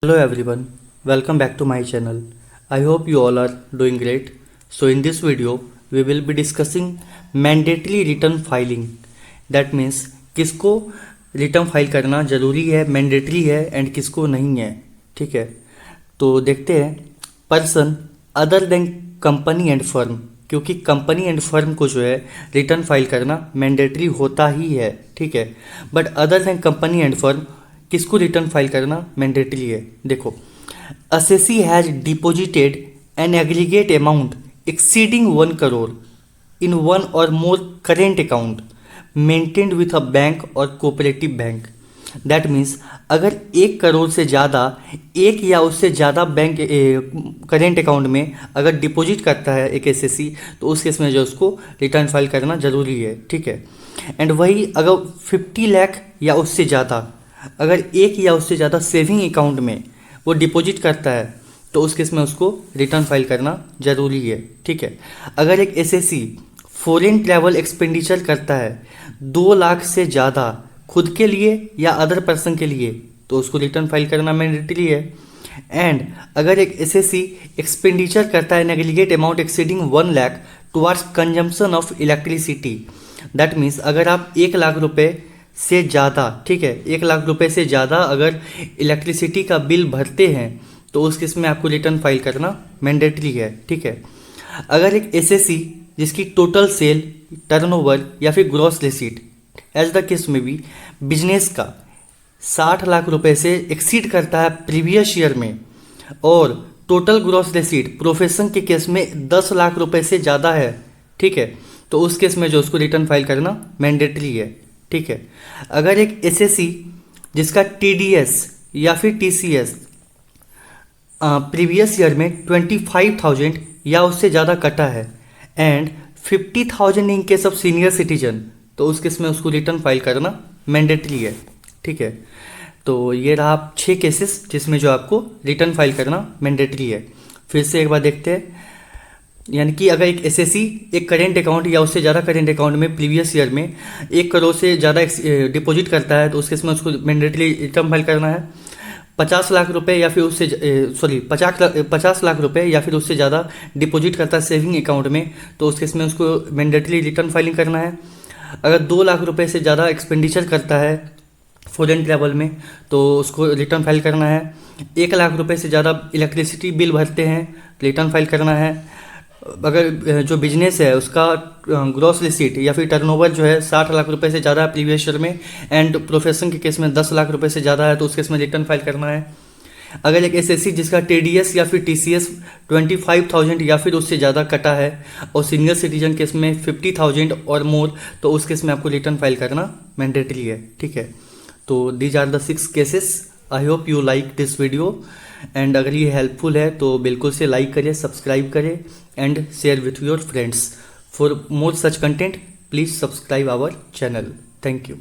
Hello everyone, welcome back to my channel. I hope you all are doing great. So in this video we will be discussing mandatory return filing. That means किसको return file करना ज़रूरी है, mandatory है and किसको नहीं है. ठीक है, तो देखते हैं. Person other than company and firm, क्योंकि कंपनी एंड फर्म को जो है रिटर्न फाइल करना मैंडेटरी होता ही है. ठीक है, but other than company and firm किसको रिटर्न फाइल करना मैंडेटरी है. देखो, assessee has deposited an aggregate amount exceeding 1 crore in one और more current account maintained with a bank और कोऑपरेटिव बैंक. दैट मीन्स अगर 1 करोड़ से ज़्यादा एक या उससे ज़्यादा बैंक करेंट अकाउंट में अगर डिपॉजिट करता है एक एसएससी, तो उस केस में जो उसको रिटर्न फाइल करना ज़रूरी है. ठीक है, एंड वही अगर 50 लाख या उससे ज़्यादा अगर एक या उससे ज़्यादा सेविंग अकाउंट में वो डिपॉजिट करता है, तो उस केस में उसको रिटर्न फाइल करना ज़रूरी है. ठीक है, अगर एक एसएससी फॉरेन ट्रैवल एक्सपेंडिचर करता है 2 लाख से ज़्यादा खुद के लिए या अदर पर्सन के लिए, तो उसको रिटर्न फाइल करना मैंडेटरी है. एंड अगर एक एसएससी एक्सपेंडिचर करता है N aggregate amount exceeding 1 lakh towards consumption of electricity, that means अगर आप 1 लाख रुपए से ज़्यादा, ठीक है, 1 लाख रुपए से ज़्यादा अगर इलेक्ट्रिसिटी का बिल भरते हैं, तो उस केस में आपको रिटर्न फाइल करना मैंडेटरी है. ठीक है, अगर एक एसएससी जिसकी टोटल सेल, टर्नओवर या फिर gross receipt as the case में भी बिजनेस का 60 लाख रुपए से एक्सीड करता है प्रीवियस ईयर में, और टोटल ग्रॉस रिसीट प्रोफेशन के केस में 10 लाख रुपए से ज़्यादा है, ठीक है, तो उस केस में जो उसको रिटर्न फाइल करना मैंडेटरी है. ठीक है, अगर एक एसएससी जिसका टीडीएस या फिर टीसीएस प्रीवियस ईयर में 25,000 या उससे ज़्यादा कटा है and 50,000 in case of senior citizen, तो उस केस में उसको रिटर्न फाइल करना मैंडेटरी है. ठीक है, तो ये रहा 6 केसेस जिसमें जो आपको रिटर्न फाइल करना मैंडेटरी है. फिर से एक बार देखते हैं. यानी कि अगर एक एसएससी एक करेंट अकाउंट या उससे ज़्यादा करेंट अकाउंट में प्रीवियस ईयर में 1 करोड़ से ज़्यादा डिपॉजिट करता है, तो उस केस में उसको मैंडेटरी रिटर्न फाइल करना है. 50 लाख रुपए या फिर उससे 50 लाख रुपए या फिर उससे ज़्यादा डिपॉजिट करता है सेविंग अकाउंट में, तो उस केस में उसको मैंडेटरी रिटर्न फाइलिंग करना है. अगर 2 लाख रुपए से ज़्यादा एक्सपेंडिचर करता है फॉरेन ट्रैवल में, तो उसको रिटर्न फाइल करना है. 1 लाख रुपए से ज़्यादा इलेक्ट्रिसिटी बिल भरते हैं, रिटर्न फाइल करना है. अगर जो बिजनेस है उसका ग्रॉस रिसीट या फिर टर्नओवर जो है 60 लाख रुपए से ज़्यादा है प्रीवियस ईयर में, एंड प्रोफेशन के केस में 10 लाख रुपए से ज़्यादा है, तो उस केस में रिटर्न फाइल करना है. अगर एक एसएससी जिसका टीडीएस या फिर टीसीएस 25,000 या फिर उससे ज़्यादा कटा है और सीनियर सिटीजन केस में 50,000 और मोर, तो उस केस में आपको रिटर्न फाइल करना मैंडेटरी है. ठीक है, तो these are the 6 cases. I hope you like this video, and अगर ये हेल्पफुल है तो बिल्कुल से लाइक करें, सब्सक्राइब करें and share with your friends. For more such content please subscribe our channel. Thank you.